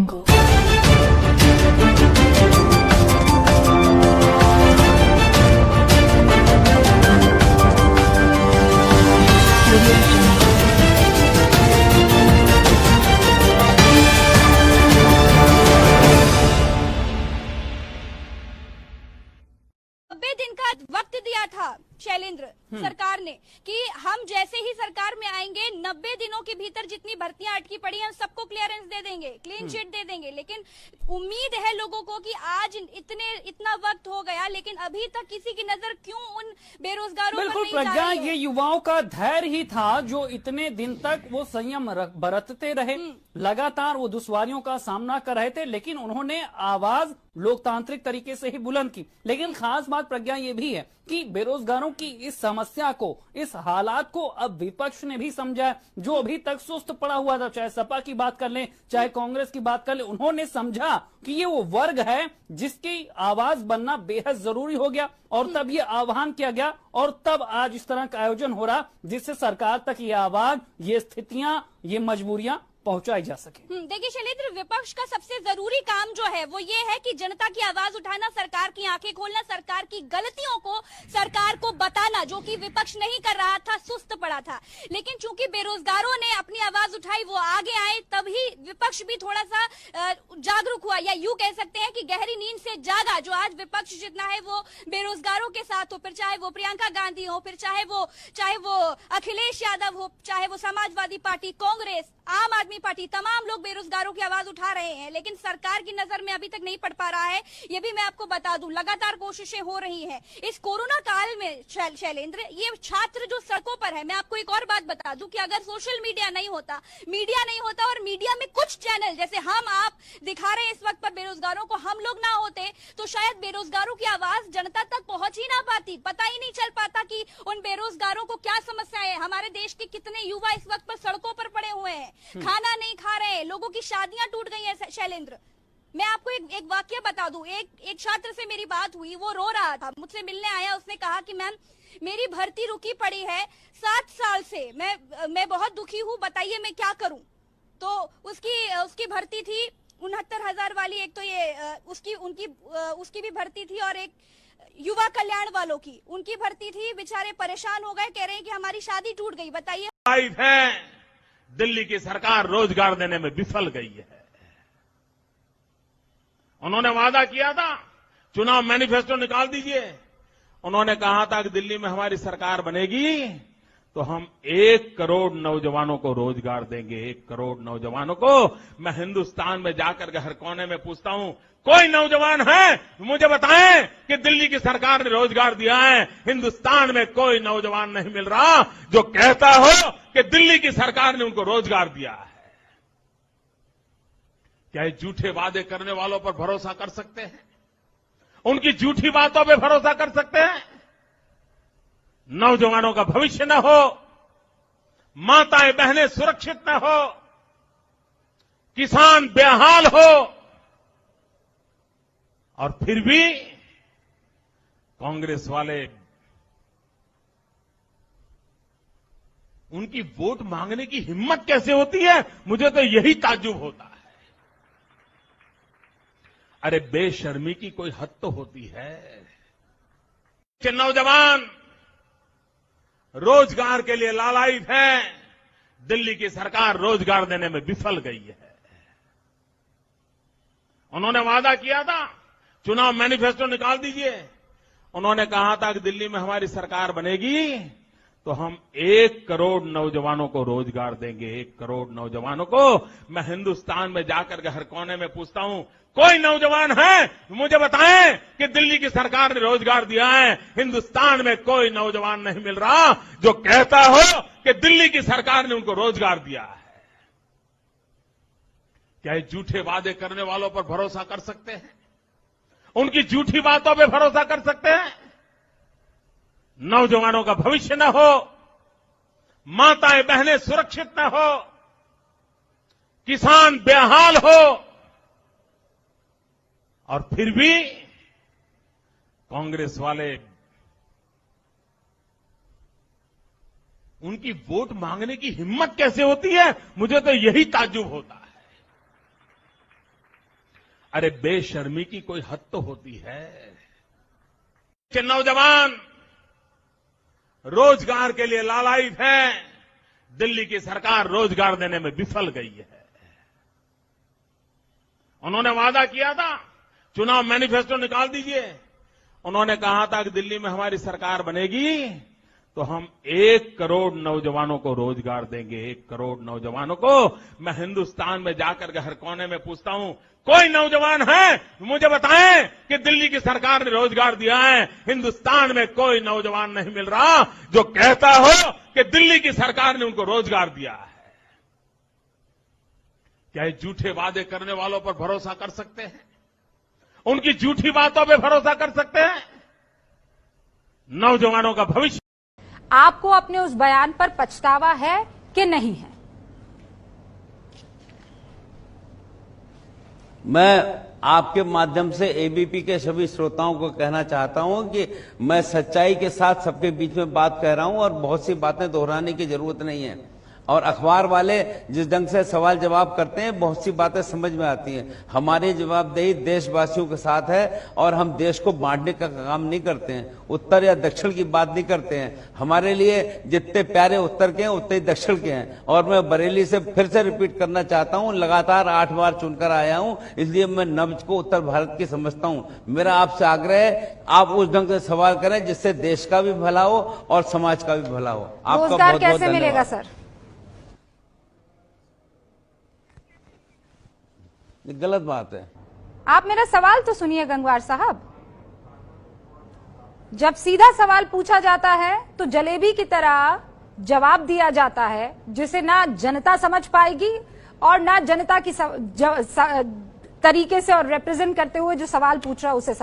दिन का वक्त दिया था शैलेंद्र सरकार ने कि हम जैसे ही सरकार में आएंगे 90 दिनों के भीतर जितनी भर्तियां अटकी पड़ी हैं सबको क्लियरेंस दे देंगे, क्लीन चिट दे देंगे। लेकिन उम्मीद है लोगों को कि आज इतना वक्त हो गया लेकिन अभी तक किसी की नजर क्यों उन बेरोजगारों पर बिल्कुल नहीं जा प्रज्ञा, रही है? ये युवाओं का धैर्य ही था जो इतने दिन तक वो संयम बरतते रहे, लगातार वो दुश्वारियों का सामना कर रहे थे, लेकिन उन्होंने आवाज लोकतांत्रिक तरीके से ही बुलंद की। लेकिन खास बात प्रज्ञा ये भी है कि बेरोजगारों की इस समस्या को, इस हालात को अब विपक्ष ने भी समझा है। जो अभी तक सुस्त पड़ा हुआ था, चाहे सपा की बात कर लें चाहे कांग्रेस की बात कर लें, उन्होंने समझा कि ये वो वर्ग है जिसकी आवाज बनना बेहद जरूरी हो गया और तब ये आह्वान किया गया और तब आज इस तरह का आयोजन हो रहा जिससे सरकार तक ये आवाज, ये स्थितियां, ये मजबूरियां पहुंचाई जा सके। देखिए शैलेंद्र, विपक्ष का सबसे जरूरी काम जो है वो ये है कि जनता की आवाज उठाना, सरकार की आंखें खोलना, सरकार की गलतियों को सरकार को बताना, जो कि विपक्ष नहीं कर रहा था, सुस्त पड़ा था। लेकिन चूंकि बेरोजगारों ने अपनी आवाज उठाई, वो आगे आए, तभी विपक्ष भी थोड़ा सा जागरूक हुआ, या यूं कह सकते हैं कि गहरी नींद से जागा। जो आज विपक्ष जितना है वो बेरोजगारों के साथ हो, फिर चाहे वो प्रियंका गांधी हो, फिर चाहे वो अखिलेश यादव हो, चाहे वो समाजवादी पार्टी, कांग्रेस, आम आदमी पार्टी, तमाम लोग बेरोजगारों की आवाज उठा रहे हैं। लेकिन सरकार की नजर में अभी तक नहीं पड़ पा रहा है। ये भी मैं आपको बता दूं, लगातार कोशिशें हो रही हैं। इस कोरोना काल में शैलेंद्र, ये छात्र जो सड़कों पर है, मैं आपको एक और बात बता दूं कि अगर सोशल मीडिया नहीं होता और मीडिया में कुछ चैनल जैसे हम आप दिखा रहे हैं इस वक्त पर बेरोजगारों को, हम लोग ना होते तो शायद बेरोजगारों की आवाज जनता तक पहुंच ही ना पाती। पता ही नहीं चल पाता कि उन बेरोजगारों को क्या समस्याएं हैं। हमारे देश के कितने युवा इस वक्त पर सड़कों पर पड़े हुए हैं, खाना नहीं खा रहे हैं, लोगों की शादियां टूट गई हैं। शैलेंद्र, मैं आपको एक वाक्य बता दूं। एक छात्र से मेरी बात हुई, वो रो रहा था, मुझसे मिलने आया, उसने कहा कि मैम मेरी भर्ती रुकी पड़ी है 7 साल से, मैं बहुत दुखी हूँ, बताइए मैं क्या करूं। तो उसकी भर्ती थी 69,000 वाली, एक तो ये उसकी भी भर्ती थी और एक युवा कल्याण वालों की, उनकी भर्ती थी। बेचारे परेशान हो गए, कह रहे हैं कि हमारी शादी टूट गई, बताइए। दिल्ली की सरकार रोजगार देने में विफल गई है। उन्होंने वादा किया था, चुनाव मैनिफेस्टो निकाल दीजिए, उन्होंने कहा था कि दिल्ली में हमारी सरकार बनेगी तो हम 1 करोड़ नौजवानों को रोजगार देंगे। 1 करोड़ नौजवानों को। मैं हिंदुस्तान में जाकर के हर कोने में पूछता हूं, कोई नौजवान है मुझे बताएं कि दिल्ली की सरकार ने रोजगार दिया है? हिंदुस्तान में कोई नौजवान नहीं मिल रहा जो कहता हो कि दिल्ली की सरकार ने उनको रोजगार दिया है। क्या ये झूठे वादे करने वालों पर भरोसा कर सकते हैं? उनकी झूठी बातों पर भरोसा कर सकते हैं? नौजवानों का भविष्य न हो, माताएं बहनें सुरक्षित न हो, किसान बेहाल हो, और फिर भी कांग्रेस वाले उनकी वोट मांगने की हिम्मत कैसे होती है? मुझे तो यही ताज्जुब होता है। अरे बेशर्मी की कोई हद तो होती है कि नौजवान रोजगार के लिए लालायित है, दिल्ली की सरकार रोजगार देने में विफल गई है। उन्होंने वादा किया था, चुनाव मैनिफेस्टो निकाल दीजिए, उन्होंने कहा था कि दिल्ली में हमारी सरकार बनेगी तो हम 1 करोड़ नौजवानों को रोजगार देंगे। 1 करोड़ नौजवानों को। मैं हिंदुस्तान में जाकर के हर कोने में पूछता हूं, कोई नौजवान है मुझे बताएं कि दिल्ली की सरकार ने रोजगार दिया है? हिंदुस्तान में कोई नौजवान नहीं मिल रहा जो कहता हो कि दिल्ली की सरकार ने उनको रोजगार दिया है। क्या ये झूठे वादे करने वालों पर भरोसा कर सकते हैं? उनकी झूठी बातों पर भरोसा कर सकते हैं? नौजवानों का भविष्य न हो, माताएं बहनें सुरक्षित न हो, किसान बेहाल हो, और फिर भी कांग्रेस वाले उनकी वोट मांगने की हिम्मत कैसे होती है? मुझे तो यही ताज्जुब होता है। अरे बेशर्मी की कोई हद तो होती है कि नौजवान रोजगार के लिए लालायित है, दिल्ली की सरकार रोजगार देने में विफल गई है। उन्होंने वादा किया था, चुनाव मैनिफेस्टो निकाल दीजिए, उन्होंने कहा था कि दिल्ली में हमारी सरकार बनेगी तो हम 1 करोड़ नौजवानों को रोजगार देंगे। 1 करोड़ नौजवानों को। मैं हिंदुस्तान में जाकर के हर कोने में पूछता हूं, कोई नौजवान है मुझे बताएं कि दिल्ली की सरकार ने रोजगार दिया है? हिंदुस्तान में कोई नौजवान नहीं मिल रहा जो कहता हो कि दिल्ली की सरकार ने उनको रोजगार दिया है। क्या ये झूठे वादे करने वालों पर भरोसा कर सकते हैं? उनकी झूठी बातों पे भरोसा कर सकते हैं? नौजवानों का भविष्य। आपको अपने उस बयान पर पछतावा है कि नहीं है? मैं आपके माध्यम से एबीपी के सभी श्रोताओं को कहना चाहता हूं कि मैं सच्चाई के साथ सबके बीच में बात कह रहा हूं और बहुत सी बातें दोहराने की जरूरत नहीं है। और अखबार वाले जिस ढंग से सवाल जवाब करते हैं, बहुत सी बातें समझ में आती हैं। हमारी जवाबदेही देशवासियों के साथ है और हम देश को बांटने का काम नहीं करते हैं, उत्तर या दक्षिण की बात नहीं करते हैं। हमारे लिए जितने प्यारे उत्तर के हैं उतने ही दक्षिण के हैं। और मैं बरेली से फिर से रिपीट करना चाहता हूं, लगातार 8 बार चुनकर आया हूं, इसलिए मैं नब्ज को उत्तर भारत की समझता हूं। मेरा आपसे आग्रह है, आप उस ढंग से सवाल करें जिससे देश का भी भला हो और समाज का भी भला हो। आपका रोजगार बहुत बहुत कैसे मिलेगा धन्यवाद। सर? ये गलत बात है। आप मेरा सवाल तो सुनिए गंगवार साहब। जब सीधा सवाल पूछा जाता है तो जलेबी की तरह जवाब दिया जाता है, जिसे ना जनता समझ पाएगी और ना जनता की तरीके से और रिप्रेजेंट करते हुए जो सवाल पूछ रहा है उसे